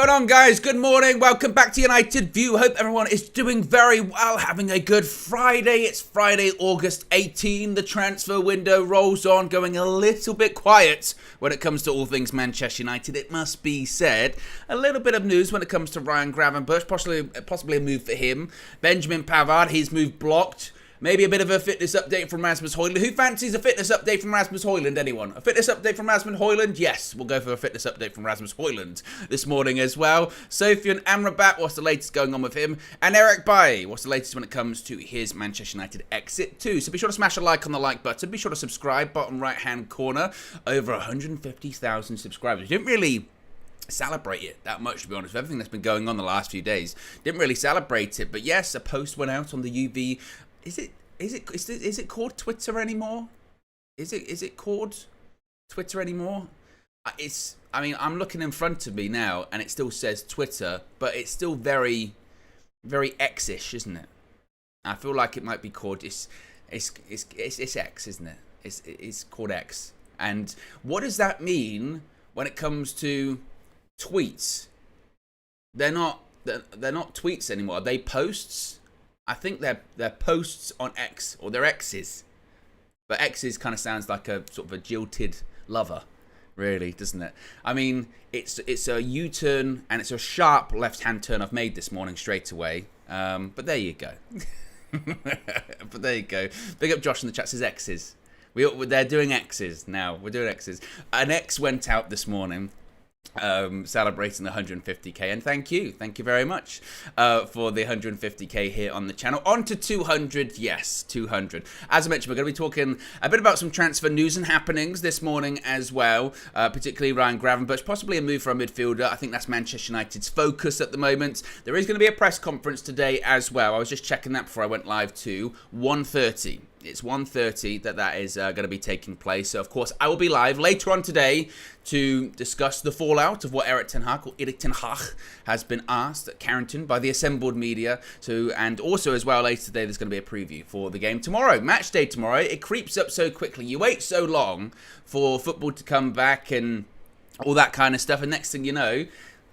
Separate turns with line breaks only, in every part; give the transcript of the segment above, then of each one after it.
going on, guys? Good morning. Welcome back to United View. Hope everyone is doing very well, having a good Friday. It's Friday, August 18. The transfer window rolls on, going a little bit quiet when it comes to all things Manchester United. It must be said. A little bit of news when it comes to Ryan Gravenberch, possibly a move for him. Benjamin Pavard, his move blocked. Maybe a bit of a fitness update from Rasmus Højlund. Who fancies a fitness update from Rasmus Højlund? Anyone? A fitness update from Rasmus Højlund? Yes, we'll go for a fitness update from Rasmus Højlund this morning as well. Sofian Amrabat, what's the latest going on with him? And Eric Bailly, what's the latest when it comes to his Manchester United exit too? So be sure to smash a like on the like button. Be sure to subscribe, bottom right-hand corner. Over 150,000 subscribers. We didn't really celebrate it that much, to be honest, with everything that's been going on the last few days. Didn't really celebrate it, but yes, a post went out on the UV. Is it called Twitter anymore? Is it called Twitter anymore? I'm looking in front of me now, and it still says Twitter, but it's still very, very X-ish, isn't it? I feel like it might be called it's X, isn't it? It's called X. And what does that mean when it comes to tweets? They're not tweets anymore. Are they posts? I think they're posts on X, or they're X's. But X's kind of sounds like a sort of a jilted lover, really, doesn't it? I mean, it's a U-turn, and it's a sharp left-hand turn I've made this morning straight away. But there you go. But there you go. Big up Josh in the chat, says X's. They're doing X's now. We're doing X's. An X went out this morning, celebrating the 150k, and thank you very much for the 150k here on the channel. On to 200. Yes, 200. As I mentioned, we're going to be talking a bit about some transfer news and happenings this morning as well, particularly Ryan Gravenberch, possibly a move for a midfielder. I think that's Manchester United's focus at the moment. There is going to be a press conference today as well. I was just checking that before I went live to 1:30. It's 1:30 that is going to be taking place. So, of course, I will be live later on today to discuss the fallout of what Erik ten Hag has been asked at Carrington by the assembled media. And also, as well, later today, there's going to be a preview for the game tomorrow. Match day tomorrow. It creeps up so quickly. You wait so long for football to come back and all that kind of stuff. And next thing you know,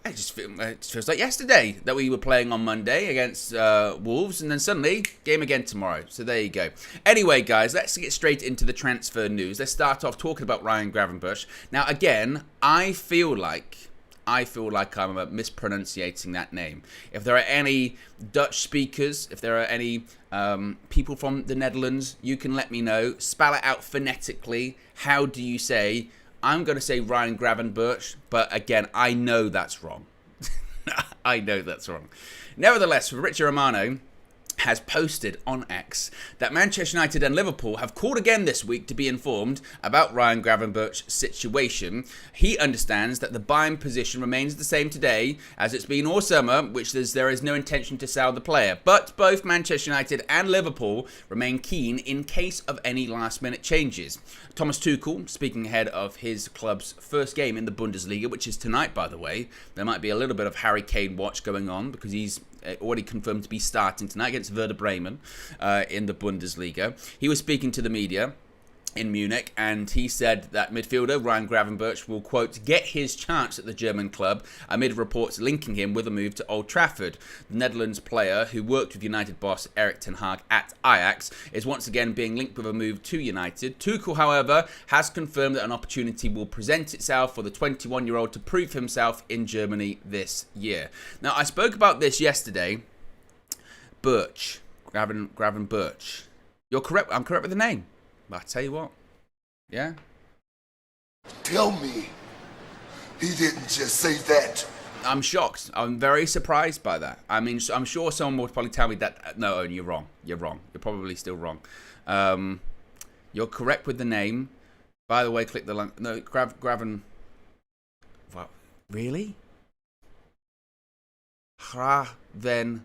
it just feels like yesterday that we were playing on Monday against Wolves, and then suddenly, game again tomorrow. So there you go. Anyway, guys, let's get straight into the transfer news. Let's start off talking about Ryan Gravenberch. Now, again, I feel like I'm mispronunciating that name. If there are any Dutch speakers, if there are any people from the Netherlands, you can let me know. Spell it out phonetically. How do you say? I'm going to say Ryan Gravenberch, but again, I know that's wrong. I know that's wrong. Nevertheless, Fabrizio Romano has posted on X that Manchester United and Liverpool have called again this week to be informed about Ryan Gravenberch's situation. He understands that the buying position remains the same today as it's been all summer, which there is no intention to sell the player. But both Manchester United and Liverpool remain keen in case of any last-minute changes. Thomas Tuchel, speaking ahead of his club's first game in the Bundesliga, which is tonight, by the way. There might be a little bit of Harry Kane watch going on because he's already confirmed to be starting tonight against Werder Bremen in the Bundesliga. He was speaking to the media in Munich, and he said that midfielder Ryan Gravenberch will, quote, get his chance at the German club amid reports linking him with a move to Old Trafford. The Netherlands player, who worked with United boss Erik ten Hag at Ajax, is once again being linked with a move to United. Tuchel, however, has confirmed that an opportunity will present itself for the 21-year-old to prove himself in Germany this year. Now, I spoke about this yesterday. Gravenberch. You're correct. I'm correct with the name. But I tell you what, yeah?
Tell me he didn't just say that.
I'm shocked. I'm very surprised by that. I mean, I'm sure someone would probably tell me that, no, Owen, you're wrong. You're wrong. You're probably still wrong. You're correct with the name. By the way, click the link. No, Graven. What? Really? Gravenberch.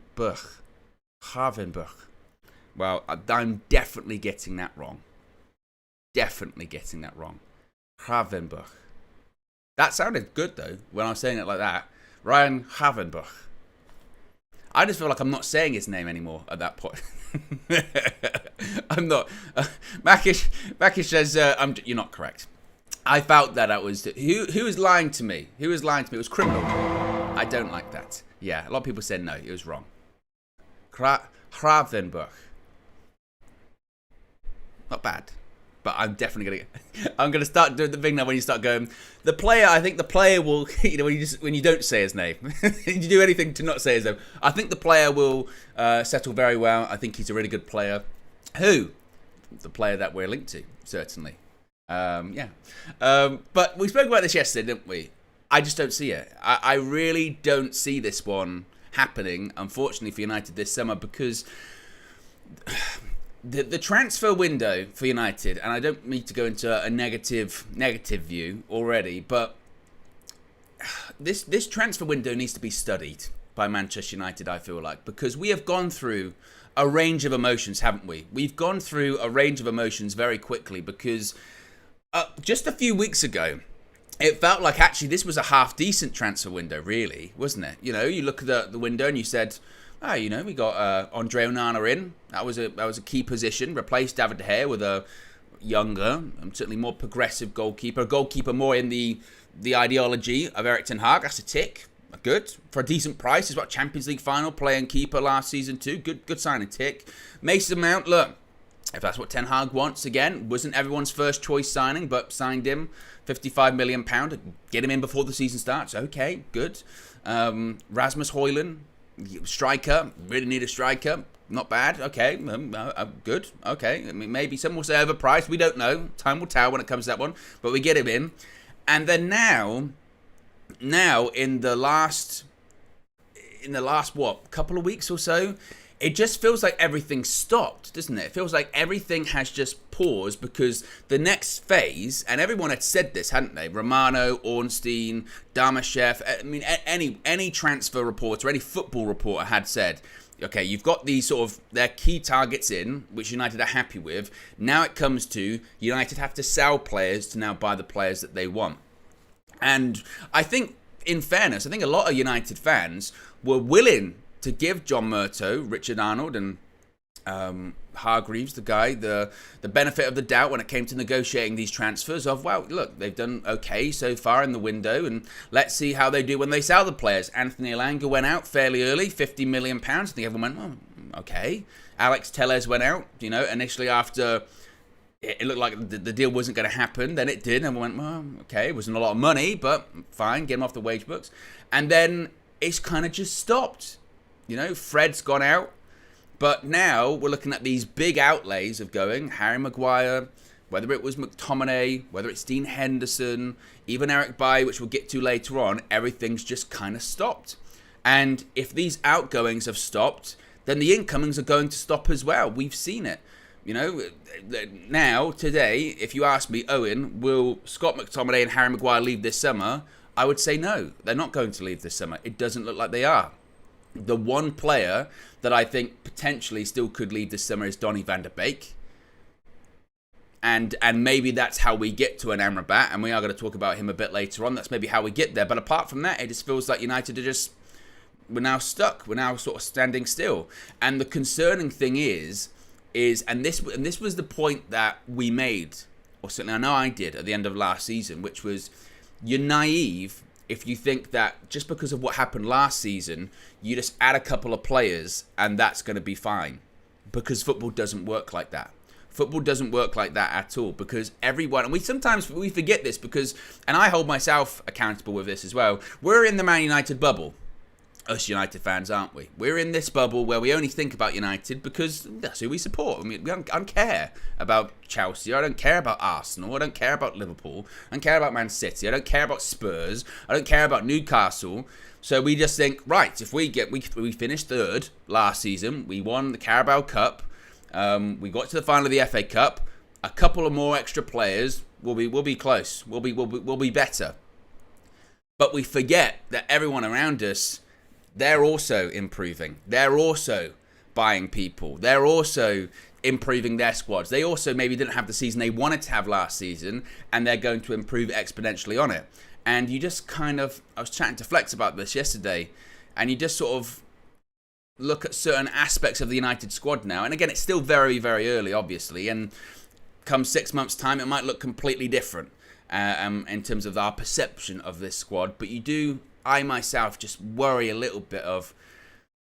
Well, I'm definitely getting that wrong. Gravenberch. That sounded good, though, when I was saying it like that. Ryan Gravenberch. I just feel like I'm not saying his name anymore at that point. I'm not. Makish says, you're not correct. I felt that I was... Who was lying to me? It was criminal. I don't like that. Yeah, a lot of people said no, it was wrong. Gravenberch. Not bad. But I'm definitely I'm gonna start doing the thing now when you start going. The player, I think the player will, when you don't say his name, you do anything to not say his name. I think the player will settle very well. I think he's a really good player. Who? The player that we're linked to, certainly. Yeah. But we spoke about this yesterday, didn't we? I just don't see it. I really don't see this one happening, unfortunately, for United this summer, because the transfer window for United, and I don't need to go into a negative view already, but this transfer window needs to be studied by Manchester United, I feel like, because we have gone through a range of emotions, haven't we? We've gone through a range of emotions very quickly, because just a few weeks ago, it felt like actually this was a half-decent transfer window, really, wasn't it? You know, you look at the window and you said, we got Andre Onana in. That was a key position. Replaced David De Gea with a younger and certainly more progressive goalkeeper. A goalkeeper more in the ideology of Erik ten Hag. That's a tick. Good. For a decent price. He's got Champions League final, playing keeper last season too. Good signing, tick. Mason Mount, look, if that's what Ten Hag wants, again, wasn't everyone's first choice signing, but signed him. £55 million. Get him in before the season starts. Okay, good. Rasmus Højlund, striker, really need a striker. Not bad. Okay, good. Okay, I mean, maybe some will say overpriced. We don't know. Time will tell when it comes to that one. But we get him in, and then now in the last what, couple of weeks or so, it just feels like everything stopped, doesn't it? It feels like everything has just paused, because the next phase, and everyone had said this, hadn't they? Romano, Ornstein, Darmashev, I mean, any transfer reporter, any football reporter had said, okay, you've got these sort of their key targets in, which United are happy with. Now it comes to United have to sell players to now buy the players that they want. And I think, in fairness, I think a lot of United fans were willing to give John Murtough, Richard Arnold, and Hargreaves, the guy, the benefit of the doubt when it came to negotiating these transfers of, well, look, they've done okay so far in the window, and let's see how they do when they sell the players. Anthony Elanga went out fairly early, £50 million. I think everyone went, oh, okay. Alex Telles went out, initially after it looked like the deal wasn't going to happen. Then it did, and everyone went, well, okay, it wasn't a lot of money, but fine, get him off the wage books. And then it's kind of just stopped. Fred's gone out. But now we're looking at these big outlays of going Harry Maguire, whether it was McTominay, whether it's Dean Henderson, even Eric Bailly, which we'll get to later on. Everything's just kind of stopped. And if these outgoings have stopped, then the incomings are going to stop as well. We've seen it. Now, today, if you ask me, Owen, will Scott McTominay and Harry Maguire leave this summer? I would say no. They're not going to leave this summer. It doesn't look like they are. The one player that I think potentially still could leave this summer is Donny van der Beek. And maybe that's how we get to an Amrabat, and we are going to talk about him a bit later on. That's maybe how we get there. But apart from that, it just feels like United we're now stuck. We're now sort of standing still. And the concerning thing is and this was the point that we made, or certainly I know I did at the end of last season, which was, you're naive if you think that just because of what happened last season, you just add a couple of players and that's going to be fine. Because football doesn't work like that. Football doesn't work like that at all, because everyone, and we forget this, because, and I hold myself accountable with this as well, we're in the Man United bubble. Us United fans, aren't we? We're in this bubble where we only think about United because that's who we support. I mean, I don't care about Chelsea. I don't care about Arsenal. I don't care about Liverpool. I don't care about Man City. I don't care about Spurs. I don't care about Newcastle. So we just think, right, if we finished third last season, we won the Carabao Cup, we got to the final of the FA Cup, a couple of more extra players, we'll be close. We'll be better. But we forget that everyone around us, they're also improving. They're also buying people. They're also improving their squads. They also maybe didn't have the season they wanted to have last season, and they're going to improve exponentially on it. And you just kind of, I was chatting to Flex about this yesterday, and you just sort of look at certain aspects of the United squad now. And again, it's still very, very early, obviously. And come 6 months' time, it might look completely different. in terms of our perception of this squad. But I myself just worry a little bit of,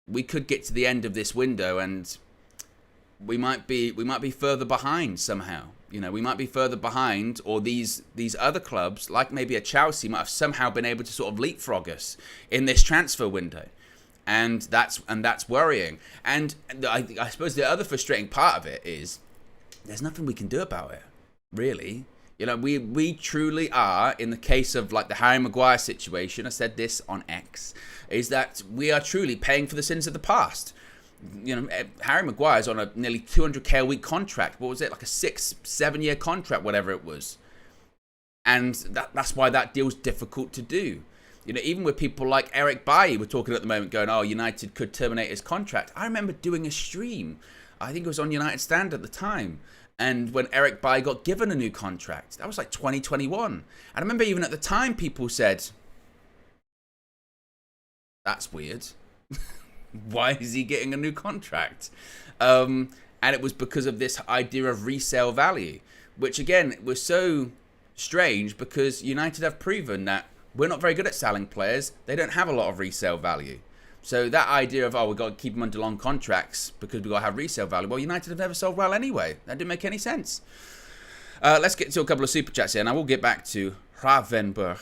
we could get to the end of this window and we might be further behind somehow. We might be further behind, or these other clubs, like maybe a Chelsea, might have somehow been able to sort of leapfrog us in this transfer window. And that's worrying. And I suppose the other frustrating part of it is there's nothing we can do about it, really. We truly are, in the case of like the Harry Maguire situation, I said this on X, is that we are truly paying for the sins of the past. Harry Maguire's on a nearly 200k a week contract. What was it, like a 6-7 year contract, whatever it was. And that's why that deal's difficult to do. Even with people like Eric Bailly, we're talking at the moment going, oh, United could terminate his contract. I remember doing a stream, I think it was on United Stand at the time, and when Eric Bailly got given a new contract, that was like 2021. And I remember even at the time people said, that's weird. Why is he getting a new contract? And it was because of this idea of resale value, which again was so strange because United have proven that we're not very good at selling players. They don't have a lot of resale value. So that idea of, we've got to keep them under long contracts because we've got to have resale value. Well, United have never sold well anyway. That didn't make any sense. Let's get to a couple of super chats here, and I will get back to Gravenberch.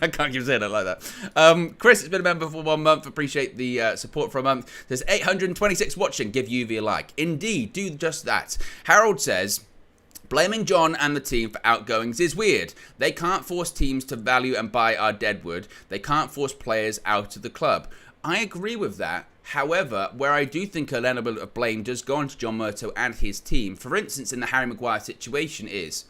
I can't keep saying it like that. Chris has been a member for 1 month. Appreciate the support for a month. There's 826 watching. Give UV a like. Indeed, do just that. Harold says, blaming John and the team for outgoings is weird. They can't force teams to value and buy our deadwood. They can't force players out of the club. I agree with that. However, where I do think a little bit of blame does go on to John Murtough and his team, for instance, in the Harry Maguire situation is,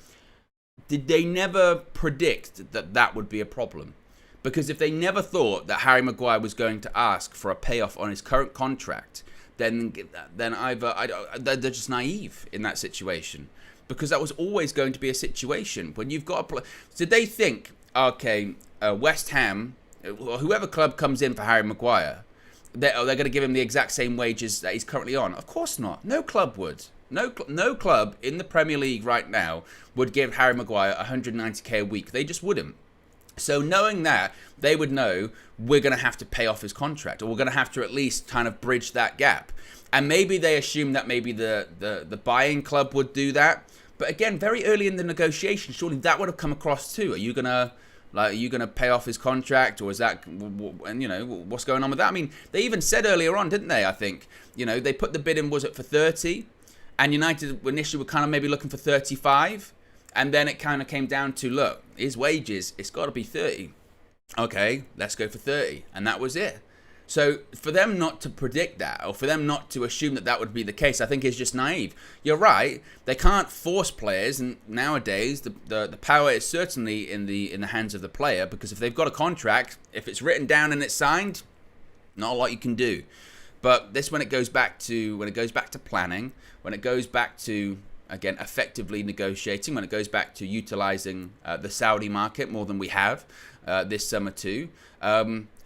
did they never predict that that would be a problem? Because if they never thought that Harry Maguire was going to ask for a payoff on his current contract, then either they're just naive in that situation. Because that was always going to be a situation when you've got a did they think, okay, West Ham, or whoever club comes in for Harry Maguire, they're going to give him the exact same wages that he's currently on? Of course not. No club would. No club in the Premier League right now would give Harry Maguire 190k a week. They just wouldn't. So knowing that, they would know we're going to have to pay off his contract, or we're going to have to at least kind of bridge that gap. And maybe they assumed that maybe the buying club would do that. But again, very early in the negotiation, surely that would have come across too. Are you gonna pay off his contract, or is that, and what's going on with that? I mean, they even said earlier on, didn't they? I think they put the bid in, was it for 30, and United initially were kind of maybe looking for 35, and then it kind of came down to, look, his wages, it's got to be 30. Okay, let's go for 30, and that was it. So for them not to predict that, or for them not to assume that that would be the case, I think is just naive. You're right. They can't force players, and nowadays the power is certainly in the hands of the player, because if they've got a contract, if it's written down and it's signed, not a lot you can do. But this, when it goes back to planning, when it goes back to, again, effectively negotiating, when it goes back to utilizing the Saudi market more than we have this summer too.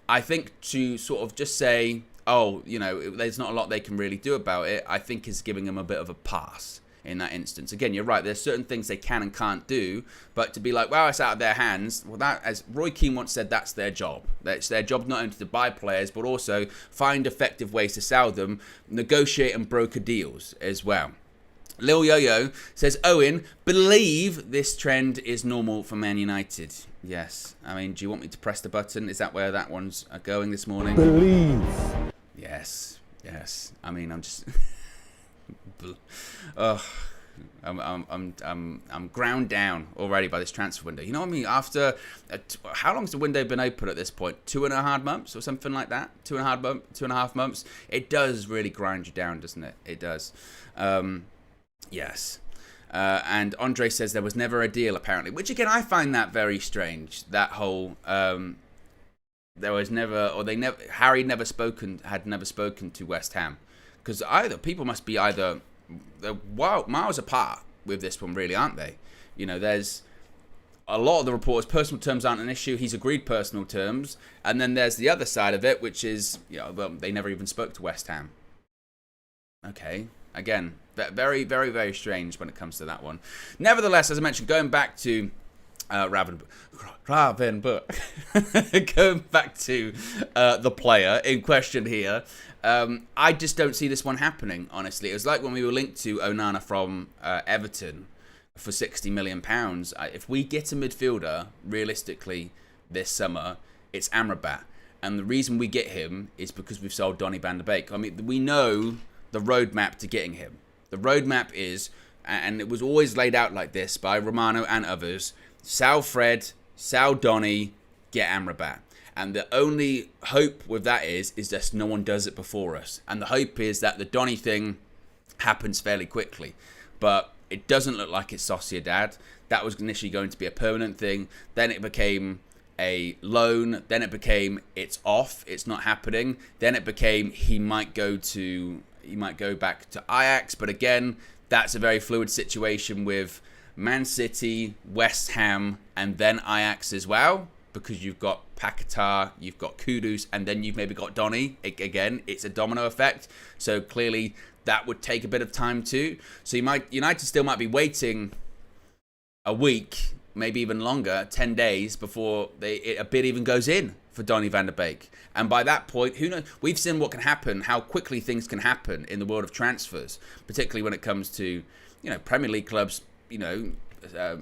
I think to sort of just say, there's not a lot they can really do about it, I think is giving them a bit of a pass in that instance. Again, you're right, there's certain things they can and can't do, but to be like, well, it's out of their hands, well, that, as Roy Keane once said, that's their job. It's their job not only to buy players, but also find effective ways to sell them, negotiate and broker deals as well. Lil Yo-Yo says, Owen, believe this trend is normal for Man United. Yes. I mean, do you want me to press the button? Is that where that one's going this morning?
Believe.
Yes. I mean, I'm just... I'm ground down already by this transfer window. You know what I mean? After... how long's the window been open at this point? 2.5 months or something like that? 2.5 months? It does really grind you down, doesn't it? It does. Yes. And Andre says there was never a deal, apparently, which again I find that very strange. That whole there was never, or they never, Harry had never spoken to West Ham, because either people must be they're miles apart with this one, really, aren't they? There's a lot of the reporters, personal terms aren't an issue. He's agreed personal terms, and then there's the other side of it, which is well, they never even spoke to West Ham. Okay. Again, very, very, very strange when it comes to that one. Nevertheless, as I mentioned, going back to Gravenberch. Going back to the player in question here, I just don't see this one happening, honestly. It was like when we were linked to Onana from Everton for £60 million. If we get a midfielder, realistically, this summer, it's Amrabat. And the reason we get him is because we've sold Donny van der Beek. I mean, we know the roadmap to getting him. The roadmap is, and it was always laid out like this by Romano and others, sell Fred, sell Donny, get Amrabat. And the only hope with that is that no one does it before us. And the hope is that the Donny thing happens fairly quickly. But it doesn't look like it's Sociedad. That was initially going to be a permanent thing. Then it became a loan. Then it became it's off. It's not happening. Then it became he might go back to Ajax. But again, that's a very fluid situation with Man City, West Ham, and then Ajax as well, because you've got Paquetá, you've got Kudus, and then you've maybe got Donny. Again, it's a domino effect. So clearly that would take a bit of time too. So United still might be waiting a week, maybe even longer, 10 days before a bid even goes in for Donny van der Beek. And by that point, who knows? We've seen what can happen, how quickly things can happen in the world of transfers, particularly when it comes to, Premier League clubs,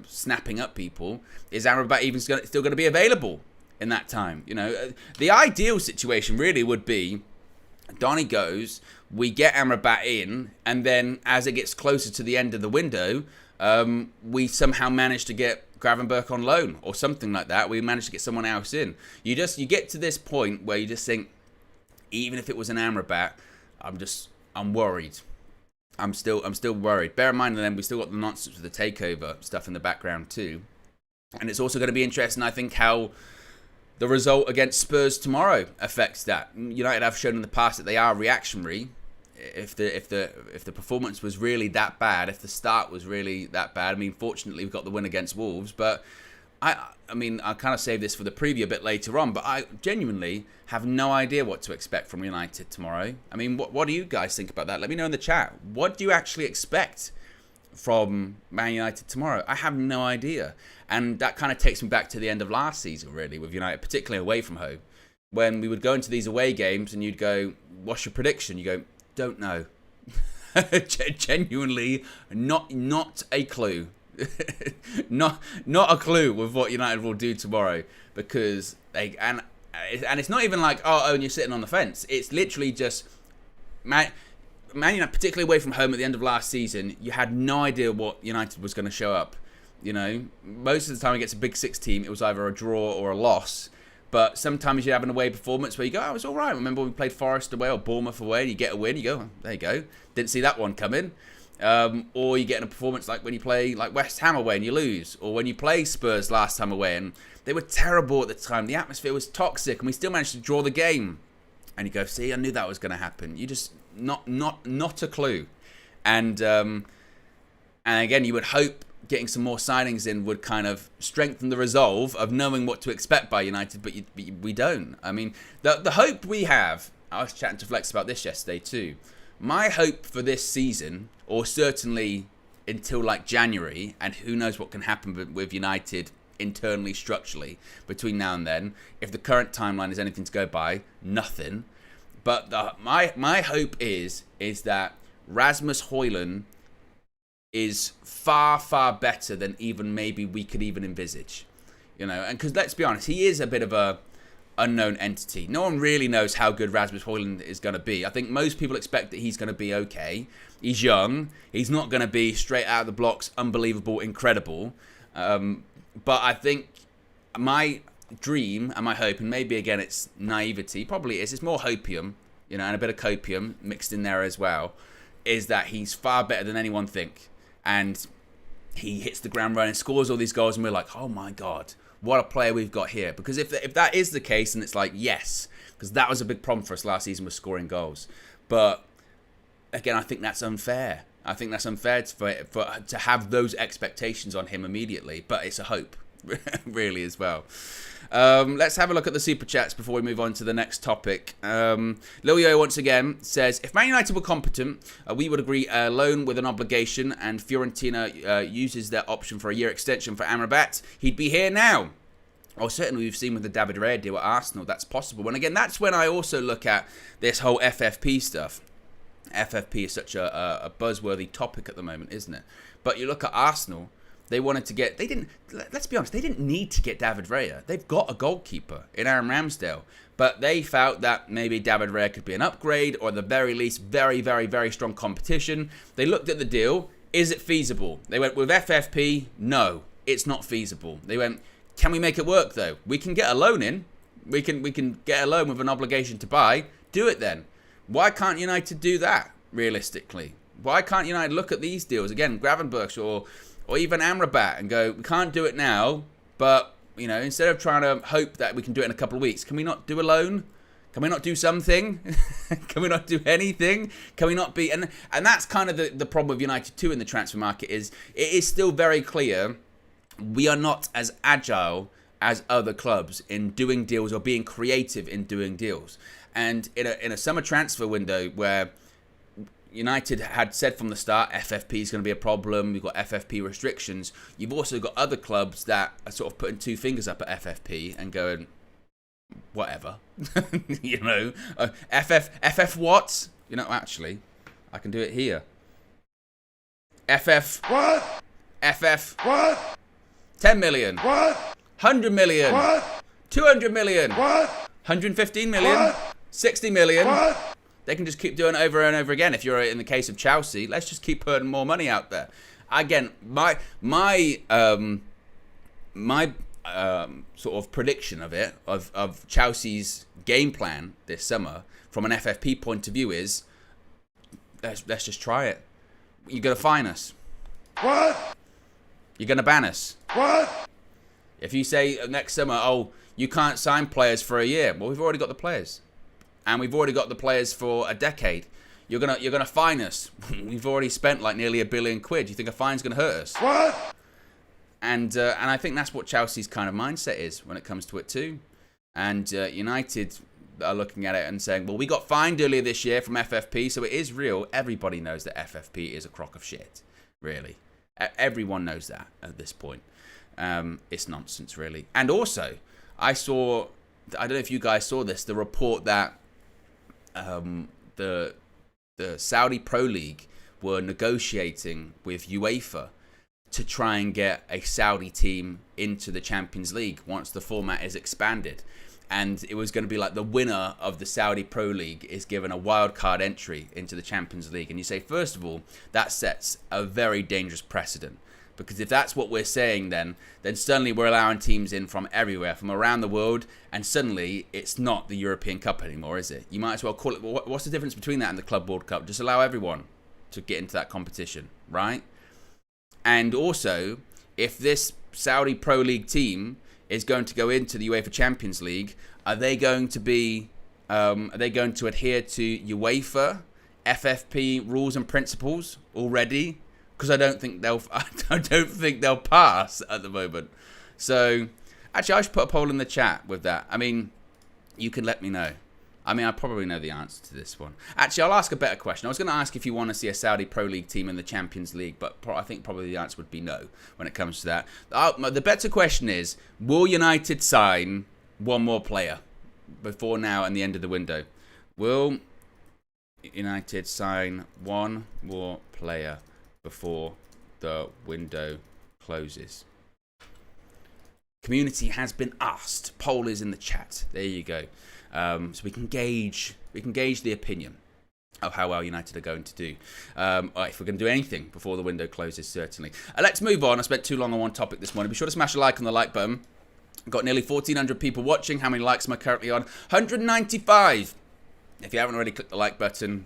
snapping up people. Is Amrabat even still going to be available in that time? The ideal situation really would be Donny goes, we get Amrabat in, and then as it gets closer to the end of the window, we somehow manage to get Gravenberch on loan or something like that. We manage to get someone else in. You get to this point where you just think, even if it was an Amrabat, I'm worried. I'm still worried. Bear in mind, then we still got the nonsense with the takeover stuff in the background too, and it's also going to be interesting, I think, how the result against Spurs tomorrow affects that. United have shown in the past that they are reactionary. If the performance was really that bad, if the start was really that bad, fortunately we got the win against Wolves, but I'll kind of save this for the preview a bit later on, but I genuinely have no idea what to expect from United tomorrow. What do you guys think about that? Let me know in the chat. What do you actually expect from Man United tomorrow? I have no idea. And that kind of takes me back to the end of last season, really, with United, particularly away from home, when we would go into these away games and you'd go, what's your prediction? You go, don't know. Genuinely, not a clue. not a clue with what United will do tomorrow, because and it's not even like and you're sitting on the fence. It's literally just Man United, particularly away from home at the end of last season, you had no idea what United was going to show up. Most of the time against a Big Six team, it was either a draw or a loss. But sometimes you have an away performance where you go, it's all right. Remember when we played Forest away or Bournemouth away, and you get a win, you go, there you go. Didn't see that one coming. Or you get in a performance like when you play like West Ham away and you lose, or when you play Spurs last time away and they were terrible at the time. The atmosphere was toxic, and we still managed to draw the game. And you go, see, I knew that was going to happen. You just not a clue. And again, you would hope getting some more signings in would kind of strengthen the resolve of knowing what to expect by United, but we don't. The hope we have, I was chatting to Flex about this yesterday too. My hope for this season, or certainly until like January, and who knows what can happen with United internally, structurally, between now and then, if the current timeline is anything to go by, nothing. But my hope is that Rasmus Højlund is far, far better than even maybe we could even envisage. And because let's be honest, he is a bit of a unknown entity. No one really knows how good Rasmus Højlund is going to be. I think most people expect that he's going to be okay. He's young. He's not going to be straight out of the blocks, unbelievable, incredible. But I think my dream and my hope, and maybe again it's naivety, probably it's more hopium, and a bit of copium mixed in there as well, is that he's far better than anyone think. And he hits the ground running, scores all these goals, and we're like, oh my God, what a player we've got here. Because if that is the case, and it's like, yes, because that was a big problem for us last season, was scoring goals. But again, I think that's unfair. I think that's unfair to have those expectations on him immediately. But it's a hope. really, as well. Let's have a look at the super chats before we move on to the next topic. Lil Yo once again says, if Man United were competent, we would agree a loan with an obligation, and Fiorentina uses their option for a year extension for Amrabat, he'd be here now. Oh, certainly we've seen with the David Raya deal at Arsenal, that's possible. And again, that's when I also look at this whole FFP stuff. FFP is such a buzzworthy topic at the moment, isn't it? But you look at Arsenal, they wanted to get, let's be honest, they didn't need to get David Raya. They've got a goalkeeper in Aaron Ramsdale. But they felt that maybe David Raya could be an upgrade, or at the very least, very, very, very strong competition. They looked at the deal. Is it feasible? They went with FFP. No, it's not feasible. They went, can we make it work though? We can get a loan in. We can get a loan with an obligation to buy. Do it then. Why can't United do that realistically? Why can't United look at these deals again, Gravenberch or even Amrabat, and go, we can't do it now, but you know, instead of trying to hope that we can do it in a couple of weeks, can we not do a loan? Can we not do something? Can we not do anything? Can we not be? And that's kind of the problem with United too in the transfer market, is it is still very clear we are not as agile as other clubs in doing deals or being creative in doing deals. And in a summer transfer window where United had said from the start FFP is going to be a problem, we've got FFP restrictions, you've also got other clubs that are sort of putting two fingers up at FFP and going, whatever. You know, FF what? You know, actually, I can do it here. FF
What?
FF
What?
10 million.
What?
100 million.
What?
200 million.
What?
115 million.
What?
60 million.
What?
They can just keep doing it over and over again. If you're in the case of Chelsea, let's just keep putting more money out there. Again, my sort of prediction of it, of Chelsea's game plan this summer from an FFP point of view is, let's just try it. You're gonna fine us.
What?
You're gonna ban us.
What?
If you say next summer, oh, you can't sign players for a year, well, we've already got the players, and we've already got the players for a decade. You're gonna fine us. We've already spent like nearly £1 billion. You think a fine's gonna hurt us?
What?
And I think that's what Chelsea's kind of mindset is when it comes to it too. And United are looking at it and saying, well, we got fined earlier this year from FFP, so it is real. Everybody knows that FFP is a crock of shit, really. Everyone knows that at this point. It's nonsense, really. And also, I don't know if you guys saw this, the report that the Saudi Pro League were negotiating with UEFA to try and get a Saudi team into the Champions League once the format is expanded. And it was going to be like the winner of the Saudi Pro League is given a wild card entry into the Champions League. And you say, first of all, that sets a very dangerous precedent. Because if that's what we're saying, then suddenly we're allowing teams in from everywhere, from around the world, and suddenly it's not the European Cup anymore, is it? You might as well call it, what's the difference between that and the Club World Cup? Just allow everyone to get into that competition, right? And also, if this Saudi Pro League team is going to go into the UEFA Champions League, are they going to adhere to UEFA FFP rules and principles already? Because I don't think they'll pass at the moment. So actually, I should put a poll in the chat with that. I mean, you can let me know. I mean, I probably know the answer to this one. Actually, I'll ask a better question. I was going to ask if you want to see a Saudi Pro League team in the Champions League, but I think probably the answer would be no when it comes to that. The better question is, will United sign one more player before now and the end of the window? Will United sign one more player before the window closes? Community has been asked. Poll is in the chat. There you go. So we can gauge the opinion of how well United are going to do. If we're going to do anything before the window closes, certainly. Let's move on. I spent too long on one topic this morning. Be sure to smash a like on the like button. Got nearly 1,400 people watching. How many likes am I currently on? 195. If you haven't already clicked the like button,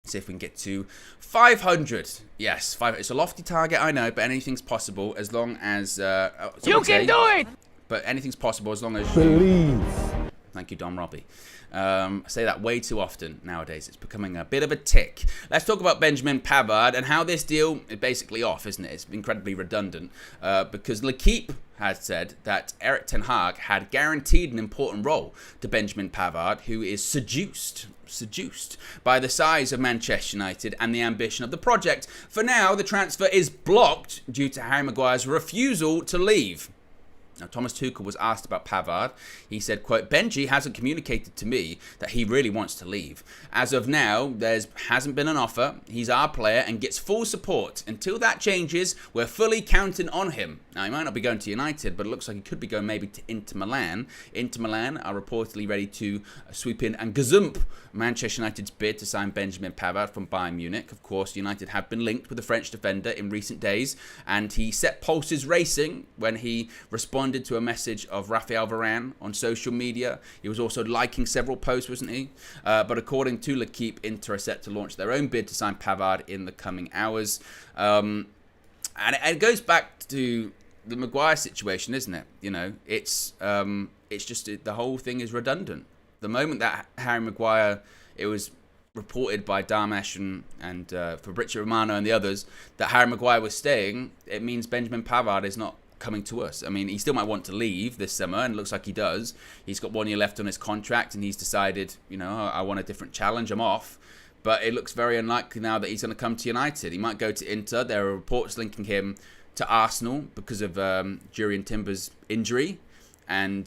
see if we can get to 500. Yes, 500. It's a lofty target, I know, but anything's possible as long as... you can do it! But anything's possible as long as...
Believe.
Thank you, Don Robbie. I say that way too often nowadays. It's becoming a bit of a tick. Let's talk about Benjamin Pavard and how this deal is basically off, isn't it? It's incredibly redundant because L'Équipe has said that Erik ten Hag had guaranteed an important role to Benjamin Pavard, who is seduced by the size of Manchester United and the ambition of the project. For now, the transfer is blocked due to Harry Maguire's refusal to leave. Now, Thomas Tuchel was asked about Pavard. He said, quote, Benji hasn't communicated to me that he really wants to leave. As of now, there hasn't been an offer. He's our player and gets full support. Until that changes, we're fully counting on him. Now, he might not be going to United, but it looks like he could be going maybe to Inter Milan. Inter Milan are reportedly ready to sweep in and gazump Manchester United's bid to sign Benjamin Pavard from Bayern Munich. Of course, United have been linked with the French defender in recent days, and he set pulses racing when he responded to a message of Raphael Varane on social media. He was also liking several posts, wasn't he? But according to L'Équipe, Inter are set to launch their own bid to sign Pavard in the coming hours. And it goes back to the Maguire situation, isn't it? You know, it's just the whole thing is redundant. The moment that Harry Maguire, it was reported by Darmesh and Fabrizio Romano and the others that Harry Maguire was staying, it means Benjamin Pavard is not coming to us. I mean, he still might want to leave this summer, and it looks like he does. He's got 1 year left on his contract, and he's decided, you know, I want a different challenge, I'm off. But it looks very unlikely now that he's going to come to United. He might go to Inter. There are reports linking him to Arsenal because of Jurrien Timber's injury, and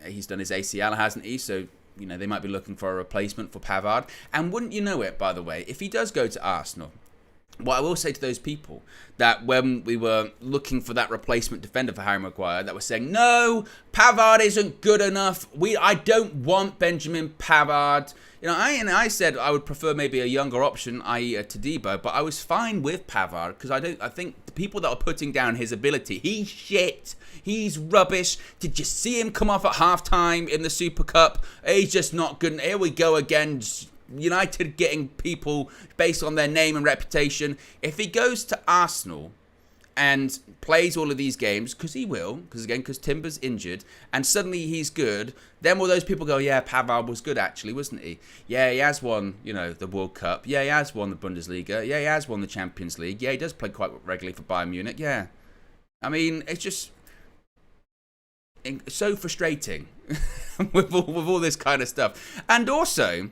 he's done his ACL, hasn't he? So, you know, they might be looking for a replacement for Pavard. And wouldn't you know it, by the way, if he does go to Arsenal, what I will say to those people that when we were looking for that replacement defender for Harry Maguire, that were saying, no, Pavard isn't good enough. I don't want Benjamin Pavard. You know, I said I would prefer maybe a younger option, i.e. Todibo, but I was fine with Pavard because I think the people that are putting down his ability, he's shit. He's rubbish. Did you see him come off at halftime in the Super Cup? He's just not good. And here we go again. United getting people based on their name and reputation. If he goes to Arsenal and plays all of these games, because he will, because Timber's injured, and suddenly he's good, then will those people go, yeah, Pavard was good actually, wasn't he? Yeah, he has won, you know, the World Cup. Yeah, he has won the Bundesliga. Yeah, he has won the Champions League. Yeah, he does play quite regularly for Bayern Munich. Yeah. I mean, it's just so frustrating with all this kind of stuff. And also,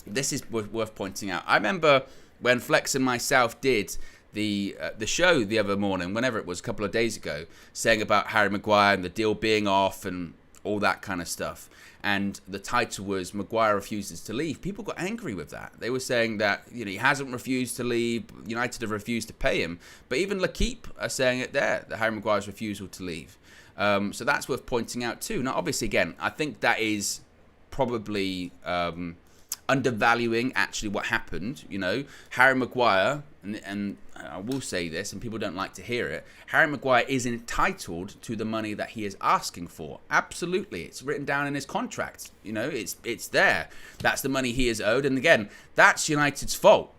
this is worth pointing out. I remember when Flex and myself did the show the other morning, whenever it was, a couple of days ago, saying about Harry Maguire and the deal being off and all that kind of stuff. And the title was Maguire refuses to leave. People got angry with that. They were saying that, you know, he hasn't refused to leave. United have refused to pay him. But even L'Équipe are saying it there, that Harry Maguire's refusal to leave. So that's worth pointing out too. Now, obviously, again, I think that is probably undervaluing actually what happened. You know, Harry Maguire, and I will say this, and people don't like to hear it, Harry Maguire is entitled to the money that he is asking for. Absolutely. It's written down in his contract. You know, it's there. That's the money he is owed. And again, that's United's fault.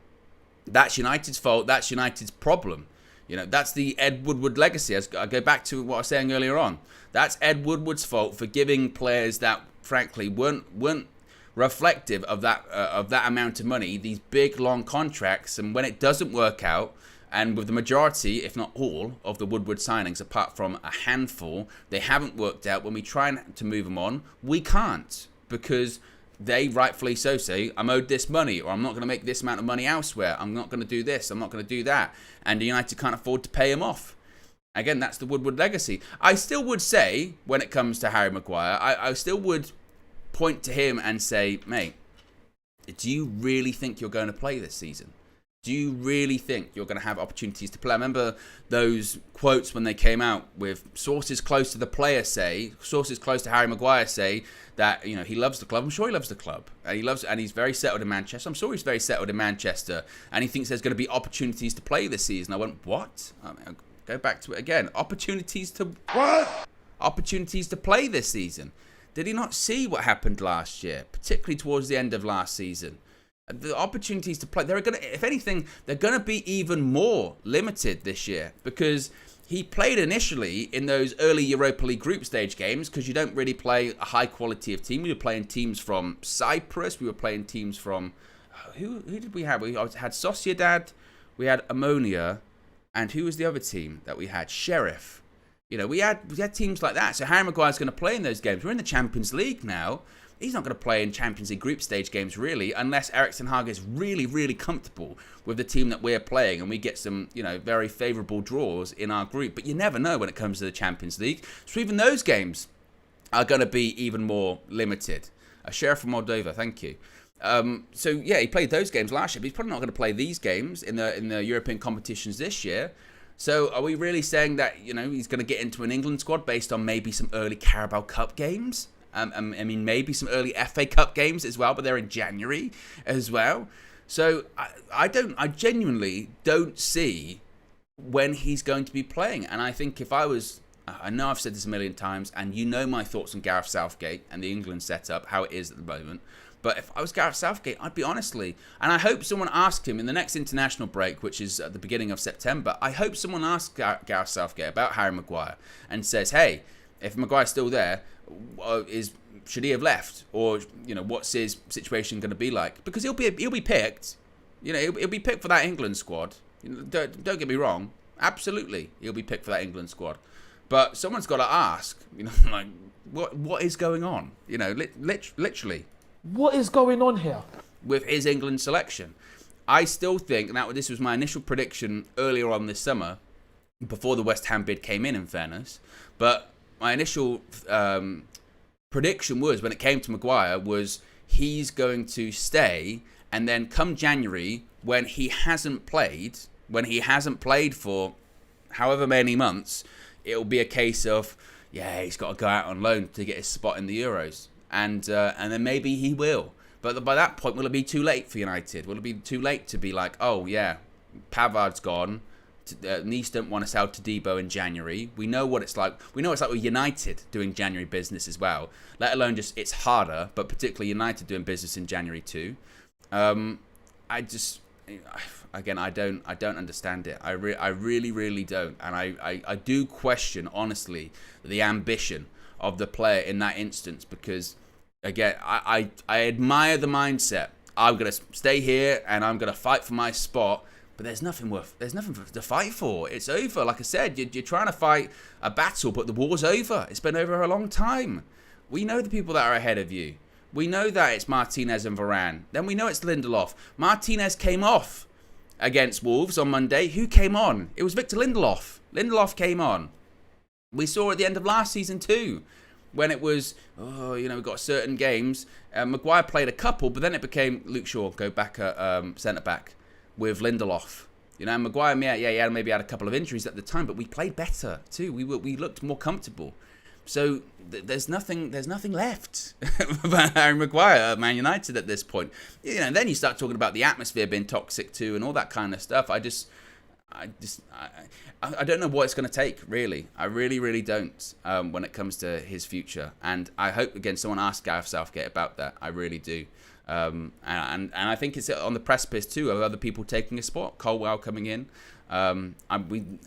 That's United's fault. That's United's problem. You know, that's the Ed Woodward legacy. As I go back to what I was saying earlier on. That's Ed Woodward's fault for giving players that, frankly, weren't reflective of that amount of money, these big, long contracts. And when it doesn't work out, and with the majority, if not all, of the Woodward signings, apart from a handful, they haven't worked out. When we try to move them on, we can't, because they rightfully so say, I'm owed this money, or I'm not going to make this amount of money elsewhere. I'm not going to do this. I'm not going to do that. And United can't afford to pay him off. Again, that's the Woodward legacy. I still would say, when it comes to Harry Maguire, I still would point to him and say, mate, do you really think you're going to play this season? Do you really think you're going to have opportunities to play? I remember those quotes when they came out with sources close to the player say, sources close to Harry Maguire say that, you know, he loves the club. I'm sure he loves the club. And he's very settled in Manchester. I'm sure he's very settled in Manchester. And he thinks there's going to be opportunities to play this season. I went, what? I'll go back to it again. Opportunities to what? Opportunities to play this season. Did he not see what happened last year, particularly towards the end of last season? The opportunities to play, if anything, they're going to be even more limited this year, because he played initially in those early Europa League group stage games because you don't really play a high quality of team. We were playing teams from Cyprus. We were playing teams from... Who did we have? We had Sociedad, we had Ammonia, and who was the other team that we had? Sheriff. You know, we had teams like that. So Harry Maguire's going to play in those games. We're in the Champions League now. He's not going to play in Champions League group stage games, really, unless Erik ten Hag is really, really comfortable with the team that we're playing and we get some, you know, very favourable draws in our group. But you never know when it comes to the Champions League. So even those games are going to be even more limited. A Sheriff from Moldova, thank you. So yeah, he played those games last year, but he's probably not going to play these games in the European competitions this year. So are we really saying that, you know, he's going to get into an England squad based on maybe some early Carabao Cup games? I mean, maybe some early FA Cup games as well, but they're in January as well. So I genuinely don't see when he's going to be playing. And I think if I was, I know I've said this a million times, and you know my thoughts on Gareth Southgate and the England setup, how it is at the moment. But if I was Gareth Southgate, I'd be honestly, and I hope someone asked him in the next international break, which is at the beginning of September, I hope someone asks Gareth Southgate about Harry Maguire and says, hey, if Maguire's still there, should he have left? Or, you know, what's his situation going to be like? Because he'll be picked. You know, he'll be picked for that England squad. You know, don't get me wrong. Absolutely, he'll be picked for that England squad. But someone's got to ask, you know, like, what is going on? You know, literally.
What is going on here?
With his England selection. I still think, and this was my initial prediction earlier on this summer, before the West Ham bid came in fairness, but my initial prediction was, when it came to Maguire, was he's going to stay, and then come January, when he hasn't played for however many months, it'll be a case of, yeah, he's got to go out on loan to get his spot in the Euros. And then maybe he will. But by that point, will it be too late for United? Will it be too late to be like, oh, yeah, Pavard's gone. Nice don't want to sell to Debo in January. We know what it's like. We know it's like with United doing January business as well. Let alone just, it's harder, but particularly United doing business in January too. I don't understand it. I really, really don't. And I do question, honestly, the ambition of the player in that instance, because again, I admire the mindset. I'm gonna stay here and I'm gonna fight for my spot, but there's nothing to fight for. It's over. Like I said, you're trying to fight a battle, but the war's over. It's been over a long time. We know the people that are ahead of you. We know that it's Martinez and Varane. Then we know it's Lindelof. Martinez came off against Wolves on Monday. Who came on? It was Victor Lindelof. Lindelof came on. We saw at the end of last season too, when it was, we've got certain games. Maguire played a couple, but then it became Luke Shaw, go back at centre-back with Lindelof. You know, Maguire, he maybe had a couple of injuries at the time, but we played better too. We looked more comfortable. So there's nothing left about Harry Maguire at Man United at this point. You know, and then you start talking about the atmosphere being toxic too and all that kind of stuff. I don't know what it's going to take, really. I really, really don't when it comes to his future. And I hope, again, someone asks Gareth Southgate about that. I really do. And I think it's on the precipice, too, of other people taking a spot. Colwell coming in.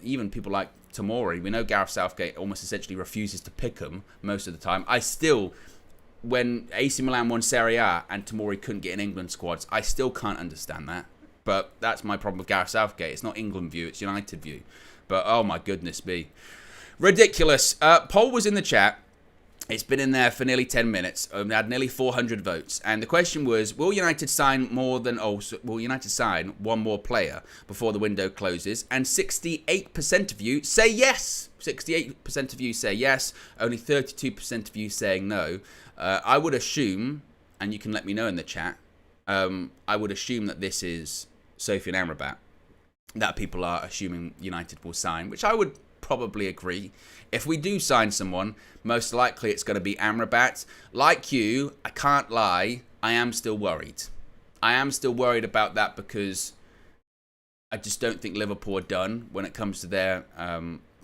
Even people like Tomori. We know Gareth Southgate almost essentially refuses to pick him most of the time. When AC Milan won Serie A and Tomori couldn't get in England squads, I still can't understand that. But that's my problem with Gareth Southgate. It's not England view, it's United view. But oh my goodness me. Ridiculous. Poll was in the chat. It's been in there for nearly 10 minutes. We had nearly 400 votes. And the question was, will United sign one more player before the window closes? And 68% of you say yes. 68% of you say yes. Only 32% of you saying no. I would assume, and you can let me know in the chat, I would assume that this is Sofian Amrabat, that people are assuming United will sign, which I would probably agree. If we do sign someone, most likely it's going to be Amrabat. Like you, I can't lie, I am still worried. I am still worried about that because I just don't think Liverpool are done when it comes to their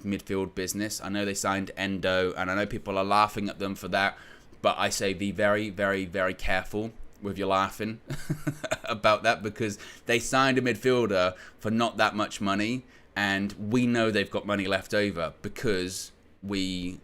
midfield business. I know they signed Endo, and I know people are laughing at them for that, but I say be very, very, very careful with your laughing about that, because they signed a midfielder for not that much money, And we know they've got money left over because we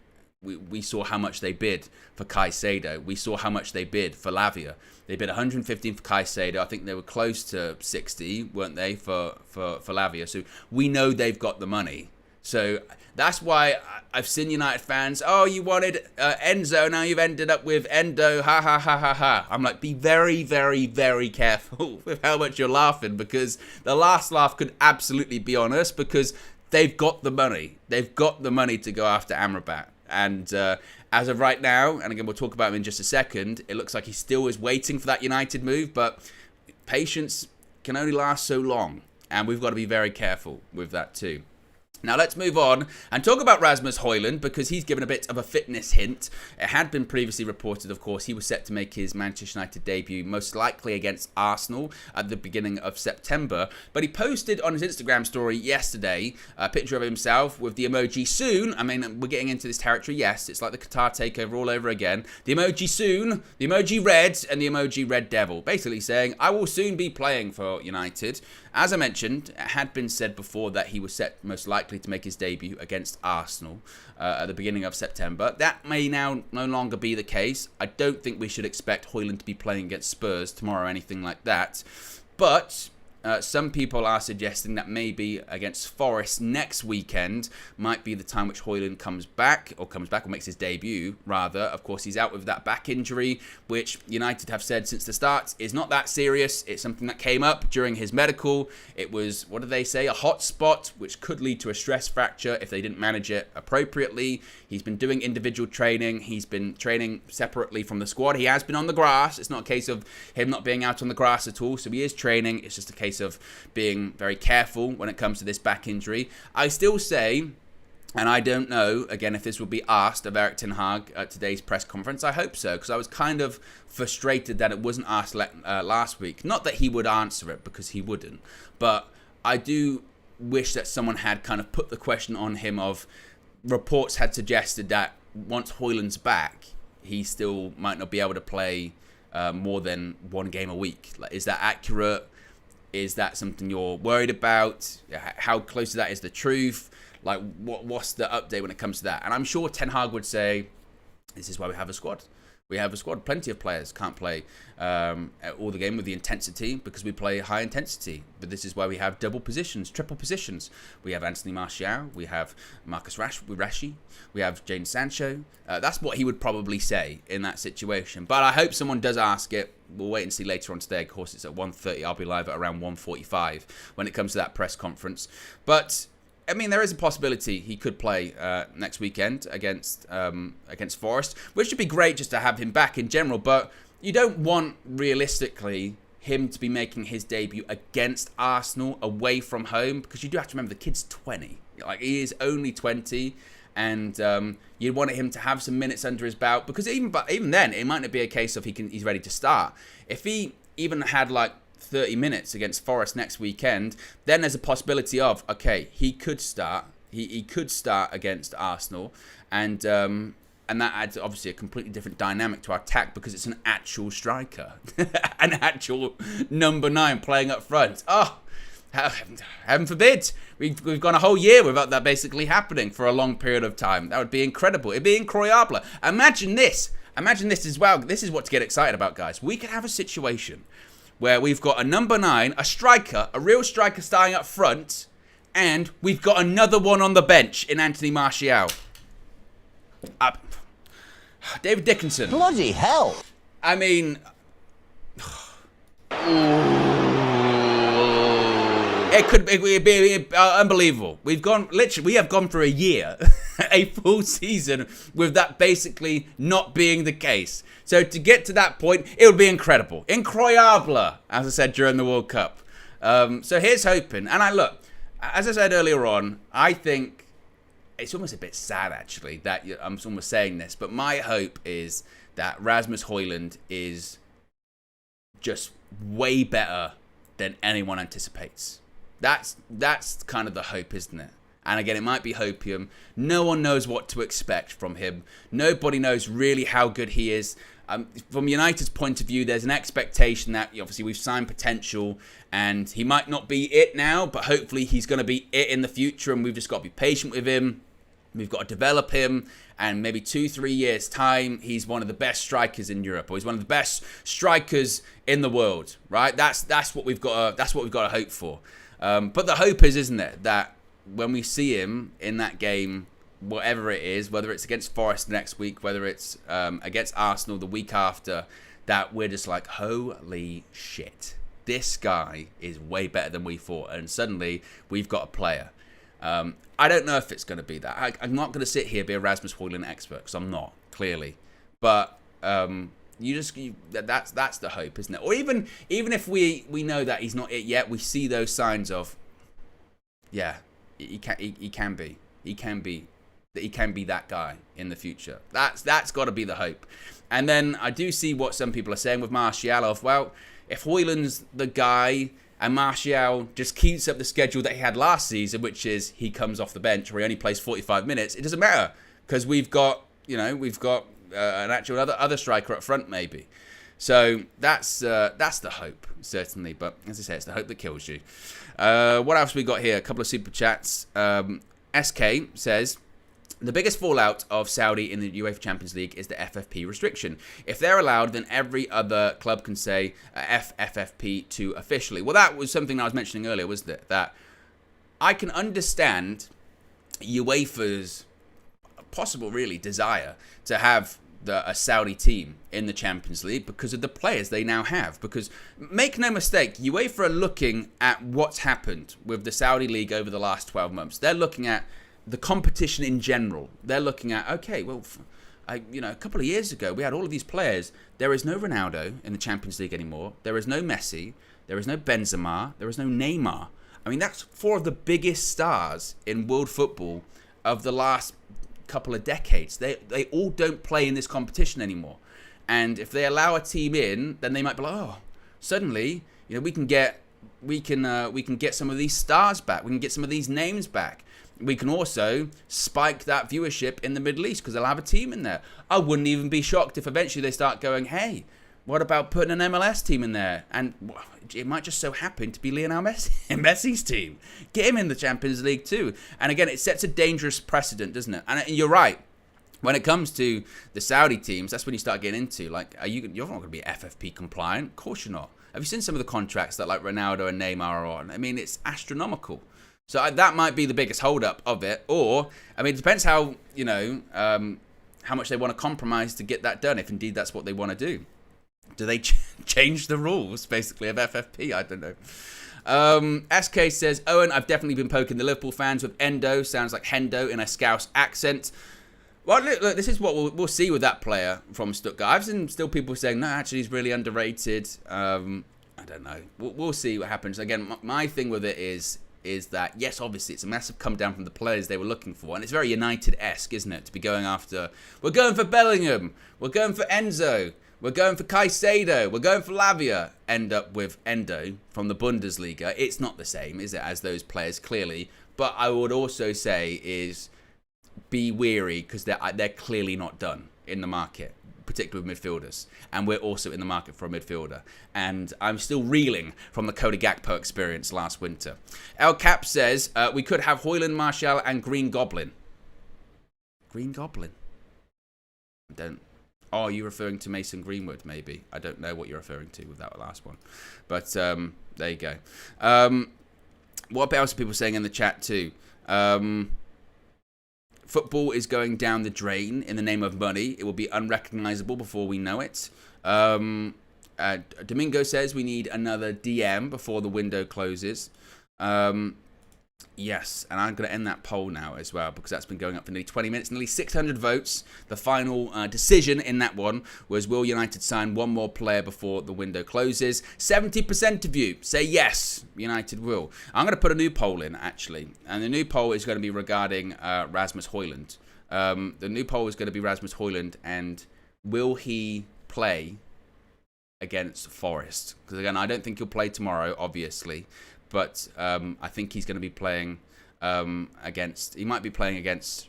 saw how much they bid for Caicedo. We saw how much they bid for Lavia. They bid 115 for Caicedo. I think they were close to 60, weren't they, for Lavia. So we know they've got the money. So that's why I've seen United fans, oh, you wanted Enzo, now you've ended up with Endo, ha ha ha ha ha. I'm like, be very, very, very careful with how much you're laughing, because the last laugh could absolutely be on us, because they've got the money. They've got the money to go after Amrabat. And as of right now, and again, we'll talk about him in just a second, it looks like he still is waiting for that United move, but patience can only last so long. And we've got to be very careful with that too. Now let's move on and talk about Rasmus Højlund, because he's given a bit of a fitness hint. It had been previously reported, of course, he was set to make his Manchester United debut most likely against Arsenal at the beginning of September. But he posted on his Instagram story yesterday a picture of himself with the emoji soon. I mean, we're getting into this territory, yes. It's like the Qatar takeover all over again. The emoji soon, the emoji red, and the emoji red devil. Basically saying, I will soon be playing for United. As I mentioned, it had been said before that he was set most likely to make his debut against Arsenal at the beginning of September. That may now no longer be the case. I don't think we should expect Højlund to be playing against Spurs tomorrow or anything like that. But some people are suggesting that maybe against Forest next weekend might be the time which Højlund comes back or makes his debut, rather. Of course, he's out with that back injury, which United have said since the start is not that serious. It's something that came up during his medical. It was, what did they say, a hot spot, which could lead to a stress fracture if they didn't manage it appropriately. He's been doing individual training. He's been training separately from the squad. He has been on the grass. It's not a case of him not being out on the grass at all. So he is training. It's just a case of being very careful when it comes to this back injury. I still say, and I don't know, again, if this will be asked of Erik ten Hag at today's press conference. I hope so, because I was kind of frustrated that it wasn't asked last week. Not that he would answer it, because he wouldn't. But I do wish that someone had kind of put the question on him of, reports had suggested that once Højlund's back, he still might not be able to play more than one game a week. Like, is that accurate? Is that something you're worried about? How close to that is the truth? Like, what's the update when it comes to that? And I'm sure Ten Hag would say, this is why we have a squad. We have a squad. Plenty of players can't play all the game with the intensity, because we play high intensity. But this is why we have double positions, triple positions. We have Anthony Martial. We have Marcus Rashford. We have Jadon Sancho. That's what he would probably say in that situation. But I hope someone does ask it. We'll wait and see later on today. Of course, it's at 1:30. I'll be live at around 1:45 when it comes to that press conference. But I mean, there is a possibility he could play next weekend against Forest, which would be great just to have him back in general. But you don't want, realistically, him to be making his debut against Arsenal away from home, because you do have to remember the kid's 20. Like, he is only 20, and you'd want him to have some minutes under his belt, because even then, it might not be a case of he's ready to start. If he even had like 30 minutes against Forest next weekend, then there's a possibility of, okay, he could start. He could start against Arsenal, and that adds obviously a completely different dynamic to our attack, because it's an actual striker, an actual number 9 playing up front. Oh, heaven forbid we've gone a whole year without that basically happening for a long period of time. That would be incredible. It'd be incroyable. Imagine this as well. This is what to get excited about, guys. We could have a situation where we've got a number 9, a striker, a real striker starting up front, and we've got another one on the bench in Anthony Martial. David Dickinson.
Bloody hell.
I mean, it could be unbelievable. We have gone for a year, a full season, with that basically not being the case. So to get to that point, it would be incredible. Incroyable, as I said during the World Cup. So here's hoping. And as I said earlier on, I think it's almost a bit sad, actually, that I'm almost saying this. But my hope is that Rasmus Højlund is just way better than anyone anticipates. That's kind of the hope, isn't it? And again, it might be hopium. No one knows what to expect from him. Nobody knows really how good he is. from United's point of view, there's an expectation that obviously we've signed potential, and he might not be it now, but hopefully he's going to be it in the future, and we've just got to be patient with him. We've got to develop him, and maybe 2-3 years time, he's one of the best strikers in Europe, or he's one of the best strikers in the world, right? That's what we've got. That's what we've got to hope for. But the hope is, isn't it, that when we see him in that game, whatever it is, whether it's against Forest next week, whether it's against Arsenal the week after, that we're just like, holy shit, this guy is way better than we thought, and suddenly we've got a player. I don't know if it's going to be that. I'm not going to sit here and be a Rasmus Højlund expert, because I'm not, clearly. But that's the hope, isn't it? Or even if we know that he's not it yet, we see those signs of, yeah, he can be that guy in the future. That's got to be the hope. And then I do see what some people are saying with Martial of, well, if Højlund's the guy and Martial just keeps up the schedule that he had last season, which is he comes off the bench or he only plays 45 minutes, it doesn't matter, because we've got an actual other striker up front maybe. So that's the hope, certainly. But as I say, it's the hope that kills you. What else we got here? A couple of super chats. SK says, the biggest fallout of Saudi in the UEFA Champions League is the FFP restriction. If they're allowed, then every other club can say FFP2 officially. Well, that was something I was mentioning earlier, wasn't it? That I can understand UEFA's possible, really, desire to have a Saudi team in the Champions League because of the players they now have. Because, make no mistake, UEFA are looking at what's happened with the Saudi League over the last 12 months. They're looking at the competition in general. They're looking at, okay, well, a couple of years ago, we had all of these players. There is no Ronaldo in the Champions League anymore. There is no Messi. There is no Benzema. There is no Neymar. I mean, that's 4 of the biggest stars in world football of the last couple of decades. They all don't play in this competition anymore. And if they allow a team in, then they might be like, oh, suddenly, we can get some of these stars back. We can get some of these names back. We can also spike that viewership in the Middle East because they'll have a team in there. I wouldn't even be shocked if eventually they start going, hey, what about putting an MLS team in there? And it might just so happen to be Lionel Messi's team. Get him in the Champions League too. And again, it sets a dangerous precedent, doesn't it? And you're right. When it comes to the Saudi teams, that's when you start getting into, like, you're not going to be FFP compliant. Of course you're not. Have you seen some of the contracts that like Ronaldo and Neymar are on? I mean, it's astronomical. So that might be the biggest hold-up of it. Or, I mean, it depends how much they want to compromise to get that done, if indeed that's what they want to do. Do they change the rules, basically, of FFP? I don't know. SK says, Owen, I've definitely been poking the Liverpool fans with Endo. Sounds like Hendo in a Scouse accent. Well, look, this is what we'll see with that player from Stuttgart. I've seen still people saying, no, actually, he's really underrated. I don't know. We'll see what happens. Again, my thing with it is that, yes, obviously, it's a massive come down from the players they were looking for. And it's very United-esque, isn't it, to be going after, we're going for Bellingham, we're going for Enzo, we're going for Caicedo, we're going for Lavia. End up with Endo from the Bundesliga. It's not the same, is it, as those players, clearly. But I would also say is be wary because they're clearly not done in the market, particularly with midfielders. And we're also in the market for a midfielder. And I'm still reeling from the Cody Gakpo experience last winter. El Cap says, we could have Højlund, Martial, and Green Goblin. Green Goblin? Oh, you're referring to Mason Greenwood, maybe. I don't know what you're referring to with that last one. But there you go. What else are people saying in the chat too? Football is going down the drain in the name of money. It will be unrecognizable before we know it. Domingo says we need another DM before the window closes. Yes, and I'm going to end that poll now as well because that's been going up for nearly 20 minutes, nearly 600 votes. The final decision in that one was, will United sign one more player before the window closes? 70% of you say yes, United will. I'm going to put a new poll in, actually, and the new poll is going to be regarding Rasmus Højlund. The new poll is going to be Rasmus Højlund, and will he play against Forest? Because, again, I don't think he'll play tomorrow, obviously. But I think he's going to be playing he might be playing against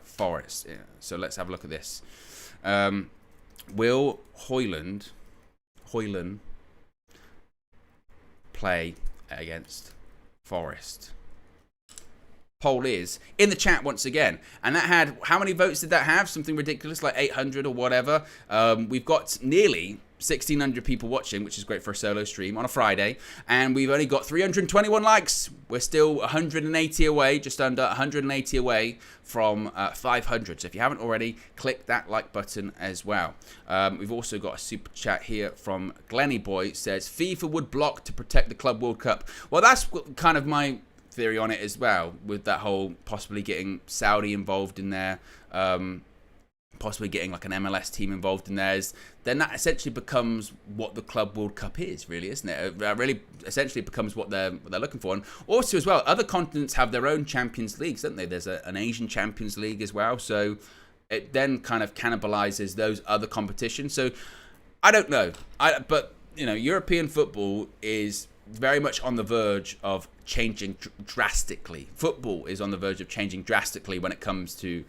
Forest. Yeah. So let's have a look at this. will Højlund play against Forest? Poll is in the chat once again, and that had, how many votes did that have? Something ridiculous, like 800 or whatever. We've got nearly 1,600 people watching, which is great for a solo stream on a Friday, and we've only got 321 likes. We're still 180 away, just under 180 away from 500. So if you haven't already, click that like button as well. We've also got a super chat here from Glenny Boy. Says FIFA would block to protect the Club World Cup. Well, that's kind of my theory on it as well, with that whole possibly getting Saudi involved in there, possibly getting like an MLS team involved in theirs. Then that essentially becomes what the Club World Cup is, really, isn't it? It really essentially becomes what they're looking for. And also as well, other continents have their own Champions Leagues, don't they? There's an Asian Champions League as well, so it then kind of cannibalizes those other competitions. So I don't know, but you know, European football is very much on the verge of changing drastically. Football is on the verge of changing drastically when it comes to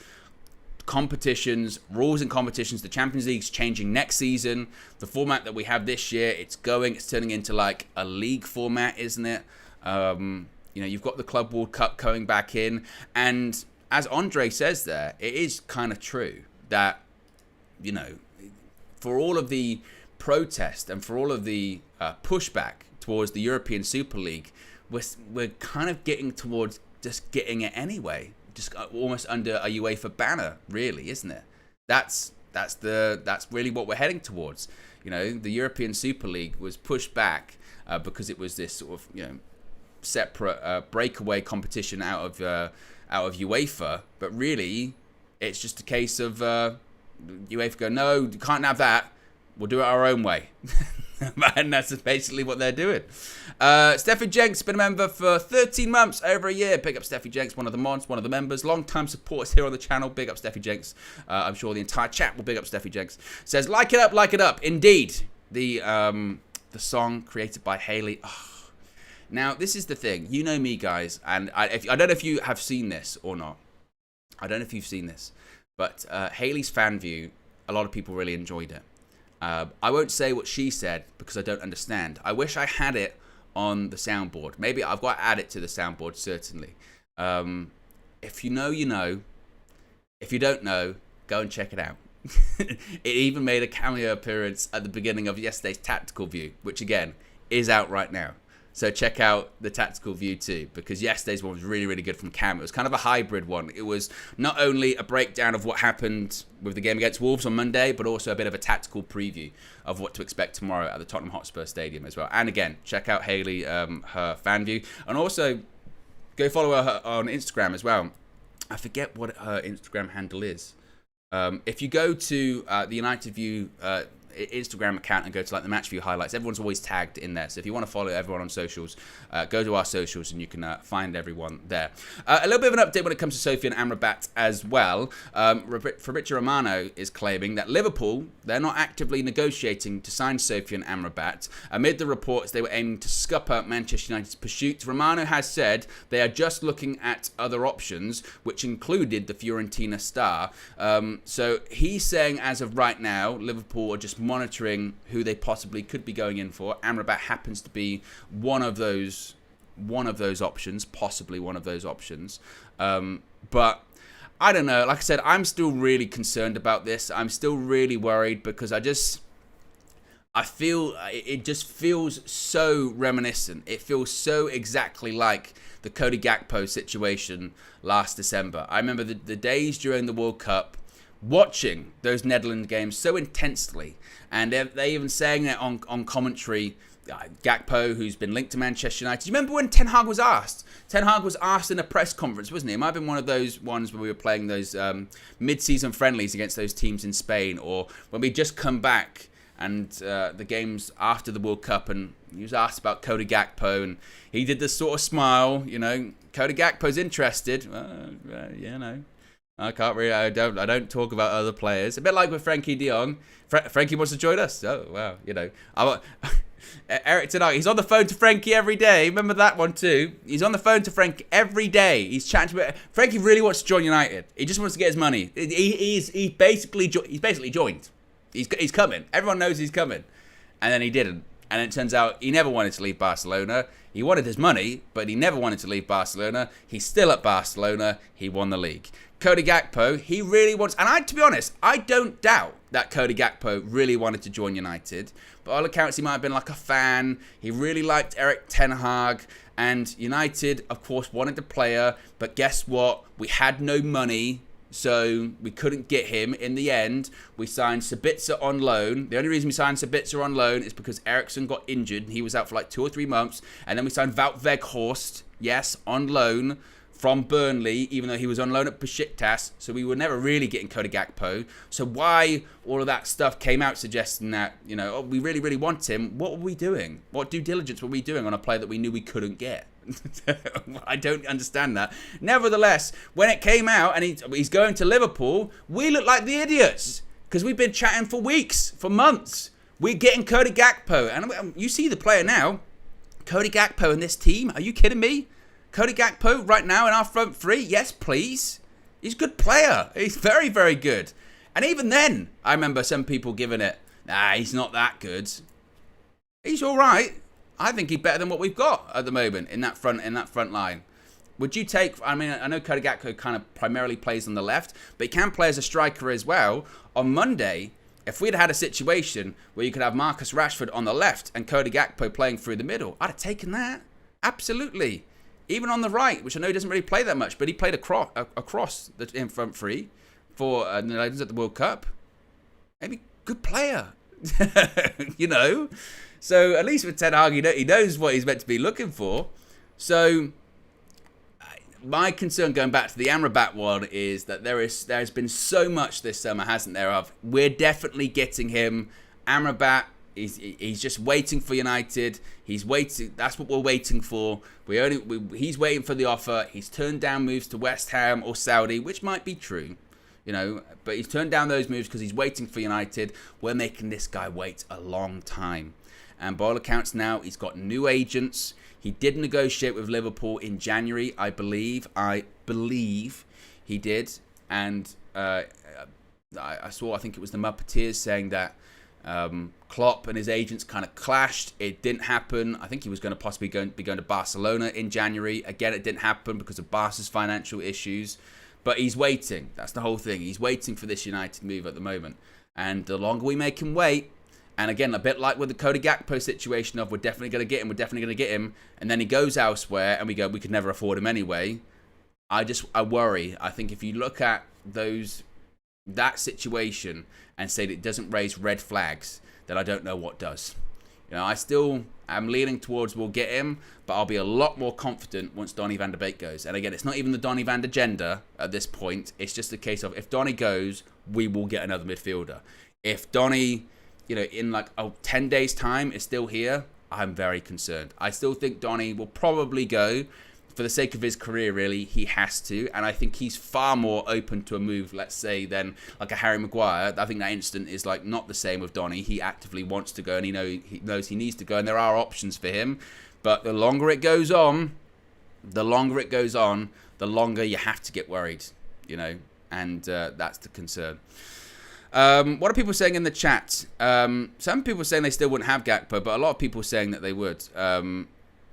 competitions, rules and competitions. The Champions League's changing next season. The format that we have this year, it's turning into like a league format, isn't it? You know, you've got the Club World Cup coming back in, and as Andre says there, it is kind of true that, you know, for all of the protest and for all of the pushback towards the European Super League, we're kind of getting towards just getting it anyway, just almost under a UEFA banner, really, isn't it? That's really what we're heading towards. You know, the European Super League was pushed back because it was this sort of, you know, separate breakaway competition out of UEFA, but really it's just a case of UEFA go, no, you can't have that, we'll do it our own way. And that's basically what they're doing. Steffi Jenks, been a member for 13 months, over a year. Big up Steffi Jenks, one of the mods, one of the members, long-time supporters here on the channel. Big up Steffi Jenks. I'm sure the entire chat will big up Steffi Jenks. Says, like it up, like it up. Indeed, the song created by Haley. Oh. Now, this is the thing. You know me, guys, and I don't know if you have seen this or not. I don't know if you've seen this, but Haley's fan view, a lot of people really enjoyed it. I won't say what she said because I don't understand. I wish I had it on the soundboard. Maybe I've got to add it to the soundboard, certainly. If you know, you know. If you don't know, go and check it out. It even made a cameo appearance at the beginning of yesterday's Tactical View, which again is out right now. So check out the Tactical View too, because yesterday's one was really, really good from Cam. It was kind of a hybrid one. It was not only a breakdown of what happened with the game against Wolves on Monday, but also a bit of a tactical preview of what to expect tomorrow at the Tottenham Hotspur Stadium as well. And again, check out Haley, her fan view. And also, go follow her on Instagram as well. I forget what her Instagram handle is. If you go to the United View Instagram account and go to like the match view highlights, everyone's always tagged in there. So if you want to follow everyone on socials, go to our socials and you can find everyone there. A little bit of an update when it comes to Sofyan Amrabat as well. Fabrizio Romano is claiming that Liverpool, they're not actively negotiating to sign Sofyan Amrabat. Amid the reports they were aiming to scupper Manchester United's pursuit, Romano has said they are just looking at other options, which included the Fiorentina star. So he's saying as of right now, Liverpool are just monitoring who they possibly could be going in for. Amrabat happens to be one of those options, possibly one of those options. But I don't know. Like I said, I'm still really concerned about this. I'm still really worried because I feel it just feels so reminiscent. It feels so exactly like the Cody Gakpo situation last December. I remember the days during the World Cup, watching those Netherlands games so intensely, and they even saying that on commentary. Gakpo, who's been linked to Manchester United. You remember when Ten Hag was asked? Ten Hag was asked in a press conference, wasn't he? It might have been one of those ones where we were playing those mid-season friendlies against those teams in Spain, or when we just come back and the games after the World Cup, and he was asked about Cody Gakpo, and he did this sort of smile, you know, Cody Gakpo's interested. You know. I can't really. I don't talk about other players. A bit like with Frankie De Jong. Frankie wants to join us. Oh wow, you know. Eric tonight. He's on the phone to Frankie every day. Remember that one too. He's on the phone to Frankie every day. He's chatting to Frankie. Really wants to join United. He just wants to get his money. He's basically joined. He's coming. Everyone knows he's coming. And then he didn't. And it turns out he never wanted to leave Barcelona. He wanted his money, but he never wanted to leave Barcelona. He's still at Barcelona. He won the league. Cody Gakpo, he really wants... And to be honest, I don't doubt that Cody Gakpo really wanted to join United. By all accounts, he might have been like a fan. He really liked Erik ten Hag. And United, of course, wanted the player. But guess what? We had no money, so we couldn't get him. In the end, we signed Sabitzer on loan. The only reason we signed Sabitzer on loan is because Eriksson got injured. He was out for like 2 or 3 months. And then we signed Wout Weghorst, yes, on loan from Burnley, even though he was on loan at Besiktas. So we were never really getting Cody Gakpo. So why all of that stuff came out suggesting that, you know, oh, we really, really want him. What were we doing? What due diligence were we doing on a player that we knew we couldn't get? I don't understand that. Nevertheless, when it came out and he's going to Liverpool, we look like the idiots because we've been chatting for weeks, for months. We're getting Cody Gakpo. And you see the player now. Cody Gakpo in this team? Are you kidding me? Cody Gakpo right now in our front three? Yes, please. He's a good player. He's very, very good. And even then, I remember some people giving it, nah, he's not that good. He's all right. I think he's better than what we've got at the moment in that front line. Would you take... I mean, I know Cody Gakpo kind of primarily plays on the left, but he can play as a striker as well. On Monday, if we'd had a situation where you could have Marcus Rashford on the left and Cody Gakpo playing through the middle, I'd have taken that. Absolutely. Even on the right, which I know he doesn't really play that much, but he played across the in front three for the Netherlands at the World Cup. Maybe good player, you know. So at least with Ten Hag, he knows what he's meant to be looking for. So my concern going back to the Amrabat one is that there's been so much this summer, hasn't there? Of we're definitely getting him. Amrabat. He's just waiting for United. He's waiting. That's what we're waiting for. He's waiting for the offer. He's turned down moves to West Ham or Saudi, which might be true, you know. But he's turned down those moves because he's waiting for United. We're making this guy wait a long time. And by all accounts now, he's got new agents. He did negotiate with Liverpool in January, I believe. I believe he did. And I saw, I think it was the Muppeteers saying that Klopp and his agents kind of clashed. It didn't happen. I think he was going to possibly be going to Barcelona in January. Again, it didn't happen because of Barca's financial issues. But he's waiting. That's the whole thing. He's waiting for this United move at the moment. And the longer we make him wait, and again, a bit like with the Cody Gakpo situation of we're definitely going to get him, and then he goes elsewhere and we go, we could never afford him anyway. I worry. I think if you look at that situation and say that it doesn't raise red flags, then I don't know what does. You know, I still am leaning towards we'll get him, but I'll be a lot more confident once Donny van de Beek goes. And again, it's not even the Donny van de agenda at this point. It's just a case of if Donny goes, we will get another midfielder. If Donny, you know, in like 10 days' time is still here, I'm very concerned. I still think Donny will probably go. For the sake of his career, really, he has to. And I think he's far more open to a move, let's say, than like a Harry Maguire. I think that instant is like not the same with Donny. He actively wants to go and he knows he needs to go. And there are options for him. But the longer it goes on, the longer you have to get worried, you know. And that's the concern. What are people saying in the chat? Some people are saying they still wouldn't have Gakpo, but a lot of people are saying that they would.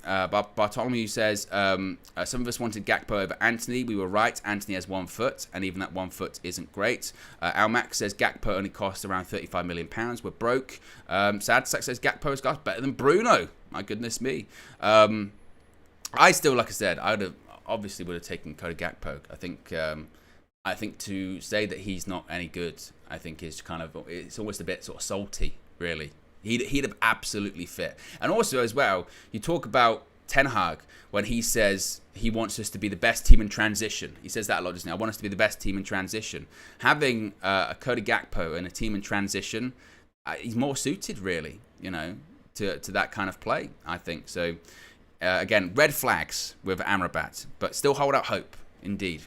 Bartholomew says, some of us wanted Gakpo over Anthony. We were right. Anthony has 1 foot, and even that 1 foot isn't great. Almac says Gakpo only costs around £35 million. We're broke. Sadsack says Gakpo is better than Bruno. My goodness me. I still, like I said, I would have taken Cody Gakpo. I think to say that he's not any good, I think is kind of, it's almost a bit sort of salty, really. He'd have absolutely fit. And also as well, you talk about Ten Hag when he says he wants us to be the best team in transition. He says that a lot just now. I want us to be the best team in transition. Having a Cody Gakpo and a team in transition, he's more suited really, you know, to that kind of play, I think. So again, red flags with Amrabat, but still hold out hope. Indeed.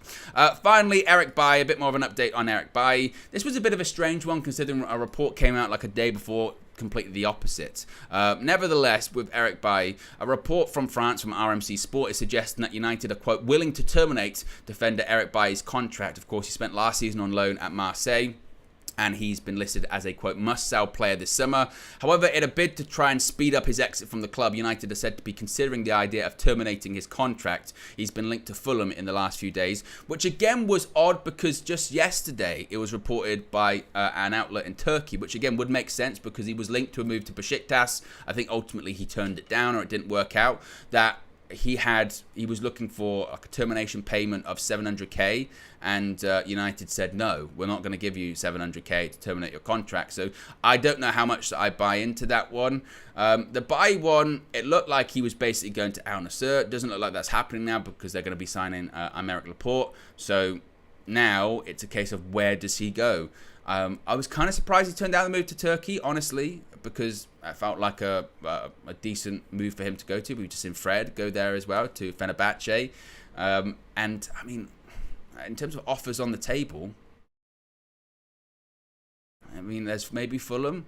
Finally, Eric Bailly, a bit more of an update on Eric Bailly. This was a bit of a strange one considering a report came out like a day before, completely the opposite. Nevertheless, with Eric Bailly, a report from France from RMC Sport is suggesting that United are, quote, willing to terminate defender Eric Bailly's contract. Of course, he spent last season on loan at Marseille. and he's been listed as a, quote, must-sell player this summer. However, in a bid to try and speed up his exit from the club, United are said to be considering the idea of terminating his contract. He's been linked to Fulham in the last few days, which again was odd because just yesterday it was reported by an outlet in Turkey, which again would make sense because he was linked to a move to Besiktas. I think ultimately he turned it down or it didn't work out. That he was looking for like a termination payment of 700k, and United said no, we're not going to give you 700k to terminate your contract. So I don't know how much I buy into that one. The buy one, it looked like he was basically going to Al Nassr. It doesn't look like that's happening now because they're going to be signing Aymeric Laporte. So now it's a case of where does he go. I was kind of surprised he turned down the move to Turkey, honestly, because it felt like a decent move for him to go to. We've just seen Fred go there as well to Fenerbahce. And, I mean, in terms of offers on the table, I mean, there's maybe Fulham,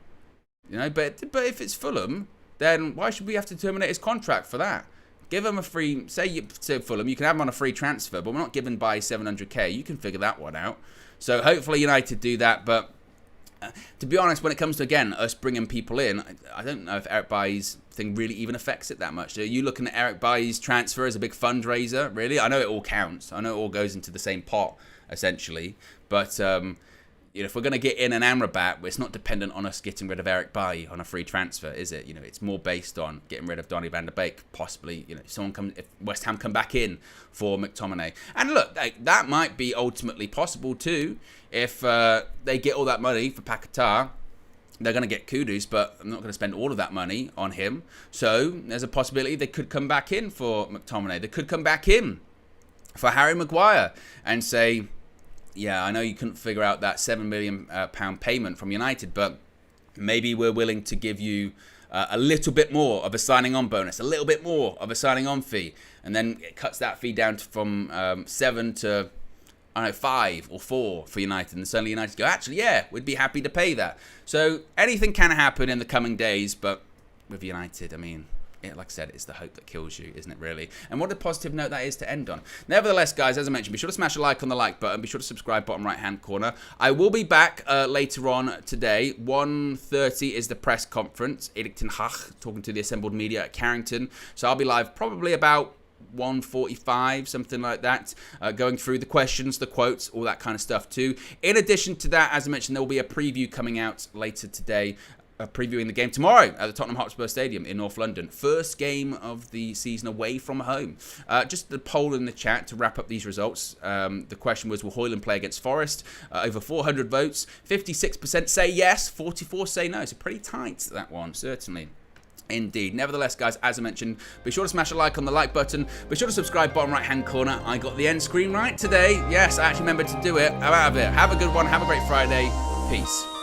you know, but if it's Fulham, then why should we have to terminate his contract for that? Give him a free, say Fulham, you can have him on a free transfer, but we're not giving by 700k. You can figure that one out. So hopefully United do that, but to be honest, when it comes to, again, us bringing people in, I don't know if Eric Bailly's thing really even affects it that much. Are you looking at Eric Bailly's transfer as a big fundraiser, really? I know it all counts. I know it all goes into the same pot, essentially. But you know, if we're going to get in an Amrabat, it's not dependent on us getting rid of Eric Bailly on a free transfer, is it? You know, it's more based on getting rid of Donny van der Beek, possibly, you know, if West Ham come back in for McTominay. And look, that might be ultimately possible too. If they get all that money for Paquetá, they're going to get Kudus, but I'm not going to spend all of that money on him. So there's a possibility they could come back in for McTominay. They could come back in for Harry Maguire and say, yeah, I know you couldn't figure out that £7 million payment from United, but maybe we're willing to give you a little bit more of a signing-on bonus, a little bit more of a signing-on fee, and then it cuts that fee down from 7 to, I don't know, 5 or 4 for United, and suddenly United go, actually, yeah, we'd be happy to pay that. So anything can happen in the coming days, but with United, I mean, like I said, it's the hope that kills you, isn't it, really? And what a positive note that is to end on. Nevertheless, guys, as I mentioned, be sure to smash a like on the like button. Be sure to subscribe, bottom right-hand corner. I will be back later on today. 1:30 is the press conference. Erik ten Hag talking to the assembled media at Carrington. So I'll be live probably about 1:45, something like that, going through the questions, the quotes, all that kind of stuff too. In addition to that, as I mentioned, there will be a preview coming out later today, previewing the game tomorrow at the Tottenham Hotspur Stadium in North London. First game of the season away from home. Just the poll in the chat to wrap up these results. The question was, will Højlund play against Forest? Over 400 votes. 56% say yes, 44% say no. So pretty tight, that one, certainly. Indeed. Nevertheless, guys, as I mentioned, be sure to smash a like on the like button. Be sure to subscribe, bottom right-hand corner. I got the end screen right today. Yes, I actually remembered to do it. I'm out of it. Have a good one. Have a great Friday. Peace.